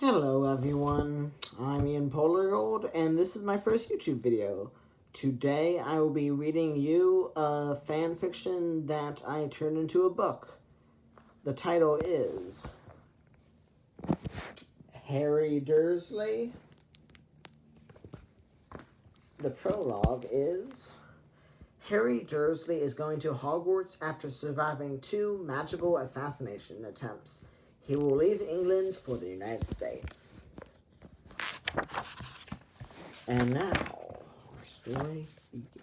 Hello everyone, I'm Ian Polargold, and this is my first YouTube video. Today I will be reading you a fan fiction that I turned into a book. The title is Harry Dursley. The prologue is Harry Dursley is going to Hogwarts after surviving 2 magical assassination attempts. He will leave England for the United States. And now, our story begins.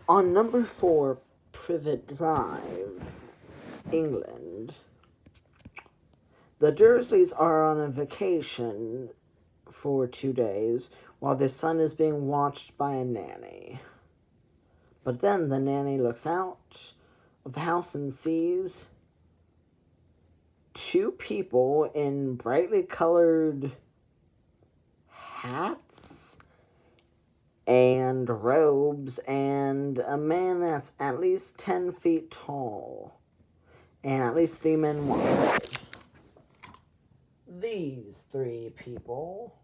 On number 4 Privet Drive, England, the Dursleys are on a vacation for 2 days while their son is being watched by a nanny. But then the nanny looks out of the house and sees 2 people in brightly colored hats and robes and a man that's at least 10 feet tall and at least 3 men wide. These 3 people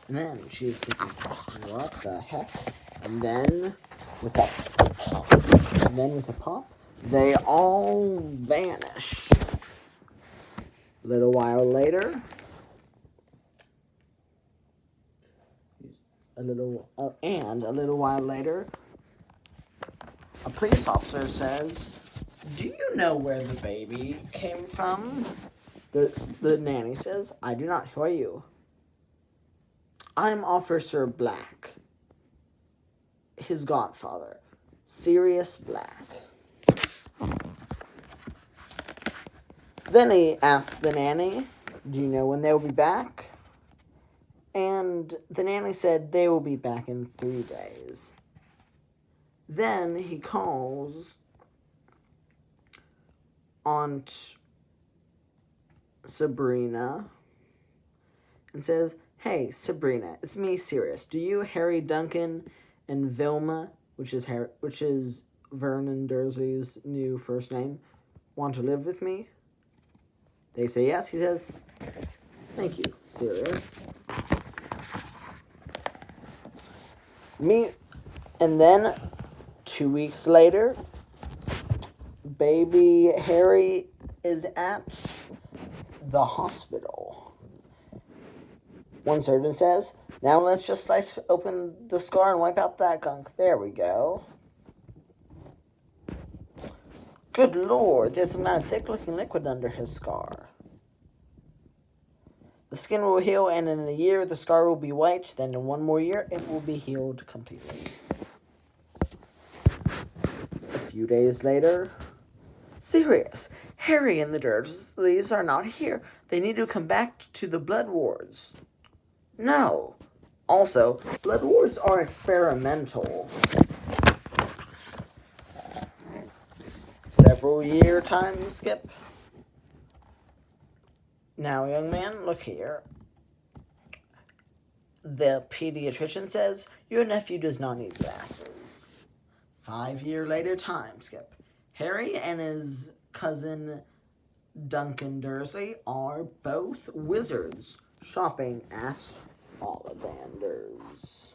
and then she's thinking, what the heck? And then with a pop, they all vanish. A little while later, a little while later, a police officer says, "Do you know where the baby came from?" The nanny says, "I do not. Who are you?" "I'm Officer Black, his godfather, Sirius Black." Then he asks the nanny, "Do you know when they'll be back?" And the nanny said they will be back in 3 days. Then he calls Aunt Sabrina and says, "Hey, Sabrina, it's me, Sirius. Do you, Harry, Duncan, and Vilma, which is Vernon Dursley's new first name, want to live with me?" They say yes. He says, "Thank you, Sirius." And then 2 weeks later, baby Harry is at the hospital. One surgeon says, "Now let's just slice open the scar and wipe out that gunk." There we go. Good Lord, there's some kind of thick-looking liquid under his scar. The skin will heal, and in a year, the scar will be white. Then in 1 more year, it will be healed completely. A few days later, "Sirius, Harry and the Dursleys are not here. They need to come back to the blood wards." "No. Also, blood wards are experimental." Several year time skip. "Now, young man, look here." The pediatrician says, "Your nephew does not need glasses." 5 year later time skip. Harry and his cousin Duncan Dursley are both wizards shopping at Ollivander's.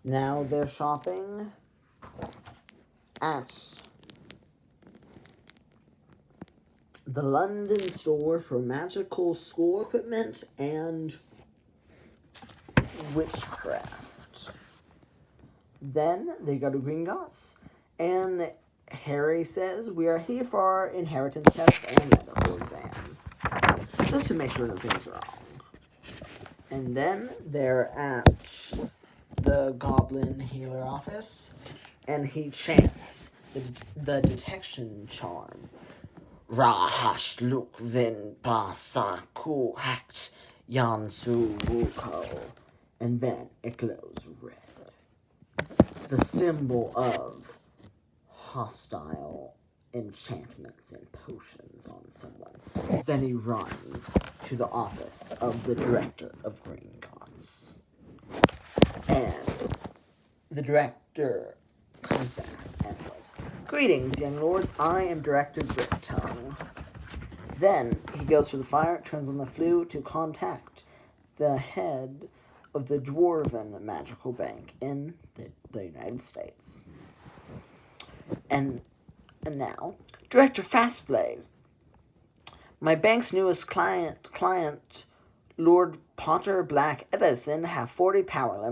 Now they're shopping at the London store for magical school equipment and witchcraft. Then they go to Gringotts, and Harry says, "We are here for our inheritance test and medical exam," just to make sure nothing's wrong. And then they're at the Goblin Healer office, and he chants the detection charm. "Rahash luk vin basa ku hakt yansu wuko." And then it glows red. The symbol of hostile enchantments and potions on someone. Then he runs to the office of the director of Gringotts. And the director comes back and says, "Greetings, young lords. I am Director Grittongue." Then he goes to the fire, turns on the flue to contact the head of the Dwarven Magical Bank in the United States. And now, Director Fastblade. My bank's newest client, Lord Potter Black Edison, have 40 power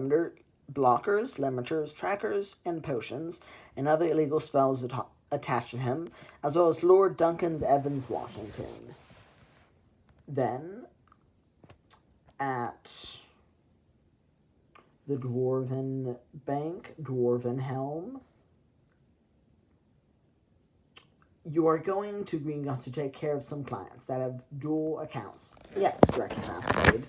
blockers, limiters, trackers, and potions, and other illegal spells attached to him, as well as Lord Duncan's Evans Washington. Then, at the Dwarven Bank, Dwarven Helm, you are going to Gringotts to take care of some clients that have dual accounts. Yes, Director Fastblade,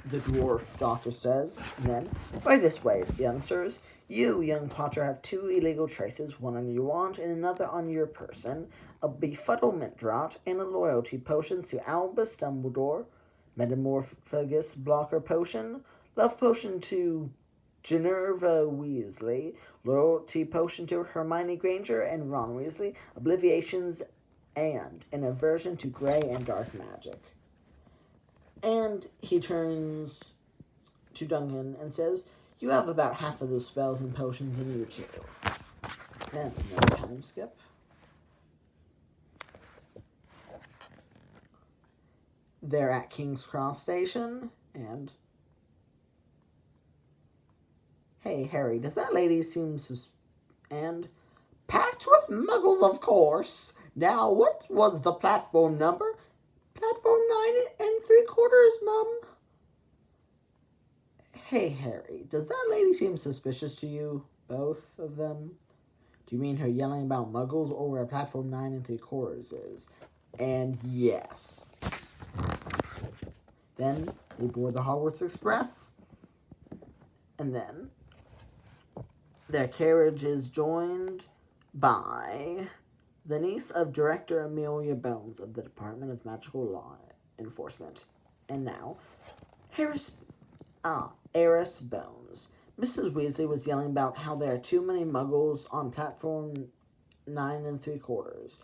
the dwarf doctor says. Then, by this way, youngsters, you, young Potter, have 2 illegal traces, one on your wand and another on your person, a befuddlement draught and a loyalty potion to Albus Dumbledore, metamorphagus blocker potion, love potion to Ginevra Weasley, loyalty potion to Hermione Granger and Ron Weasley, obliviations, and an aversion to gray and dark magic. And he turns to Duncan and says, "You have about half of those spells and potions in you too." Then, another time skip. They're at King's Cross Station, and "Hey, Harry, does that lady seem and packed with muggles, of course. Now, what was the platform number?" "Platform 9 3/4, Mum." "Hey, Harry, does that lady seem suspicious to you? Both of them? Do you mean her yelling about muggles or where platform 9 3/4 is?" And yes. Then they board the Hogwarts Express, and then their carriage is joined by the niece of Director Amelia Bones of the Department of Magical Law Enforcement. And now, Eris Bones. Mrs. Weasley was yelling about how there are too many muggles on platform 9 3/4.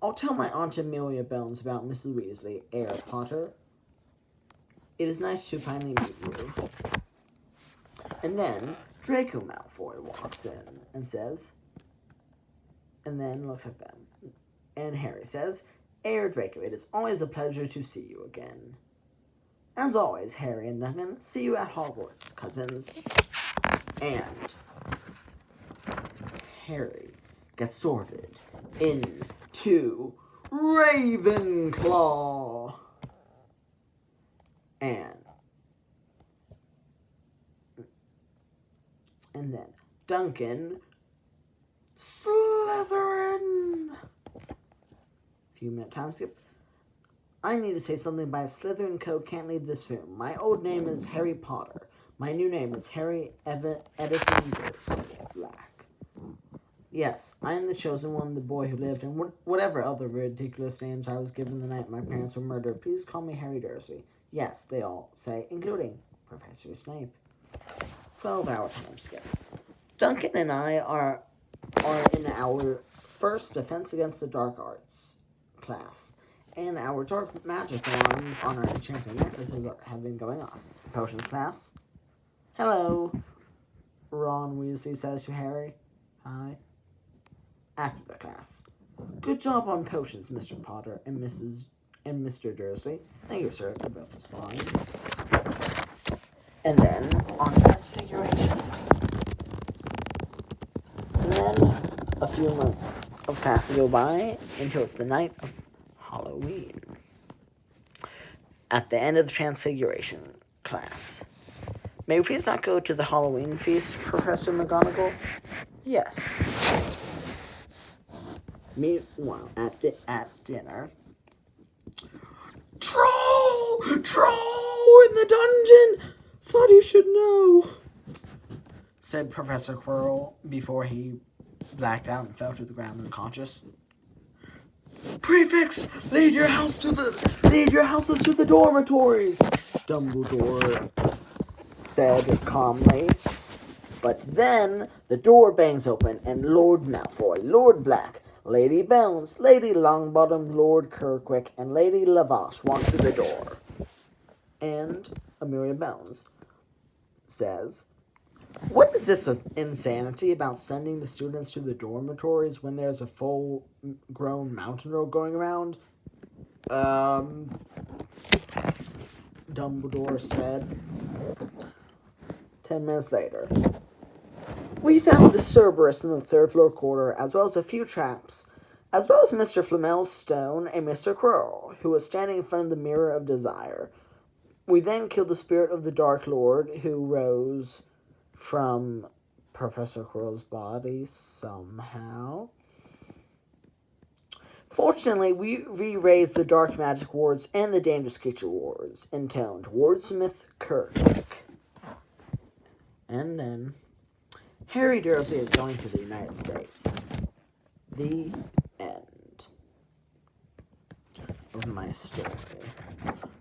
I'll tell my Aunt Amelia Bones about Mrs. Weasley, Heir Potter. It is nice to finally meet you. And then Draco Malfoy walks in and says, and then looks at them. And Harry says, "Heir Draco, it is always a pleasure to see you again." "As always, Harry and Duncan, see you at Hogwarts, cousins." And Harry gets sorted into Ravenclaw. And then Duncan, Slytherin. Few-minute time skip. "I need to say something, but a Slytherin code can't leave this room. My old name is Harry Potter. My new name is Harry Edison Dursley Black. Yes, I am the chosen one, the boy who lived, and whatever other ridiculous names I was given the night my parents were murdered. Please call me Harry Dursley." Yes, they all say, including Professor Snape. 12-hour time skip. Duncan and I are in our first Defense Against the Dark Arts class, and our dark magic alarms on our enchanted necklaces have been going off. Potions class. "Hello," Ron Weasley says to Harry. "Hi." After the class. "Good job on potions, Mr. Potter and Mr. Dursley." "Thank you, sir," they both respond. And then on Transfiguration. And then a few months of class go by until it's the night of Halloween. At the end of the Transfiguration class. "May we please not go to the Halloween feast, Professor McGonagall?" "Yes." Meanwhile, at dinner. Troll in the dungeon! Thought you should know," said Professor Quirrell before he blacked out and fell to the ground unconscious. Prefects, lead your houses to the dormitories, Dumbledore said calmly. But then the door bangs open and Lord Malfoy, Lord Black, Lady Bones, Lady Longbottom, Lord Kirkwick, and Lady Lavash walk through the door. And Amelia Bones says, "What is this insanity about sending the students to the dormitories when there's a full-grown mountain road going around?" Dumbledore said. 10 minutes later. "We found a Cerberus in the third-floor corridor, as well as a few traps, as well as Mr. Flamel's stone and Mr. Quirrell, who was standing in front of the Mirror of Desire. We then killed the spirit of the Dark Lord, who rose from Professor Quirrell's body somehow. Fortunately, we re-raised the Dark Magic Wards and the Dangerous Creature Wards," intoned Wordsmith Kirkwick. And then, Harry Dursley is going to the United States. The end of my story.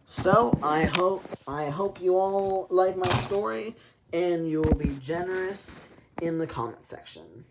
So I hope you all like my story, and you will be generous in the comment section.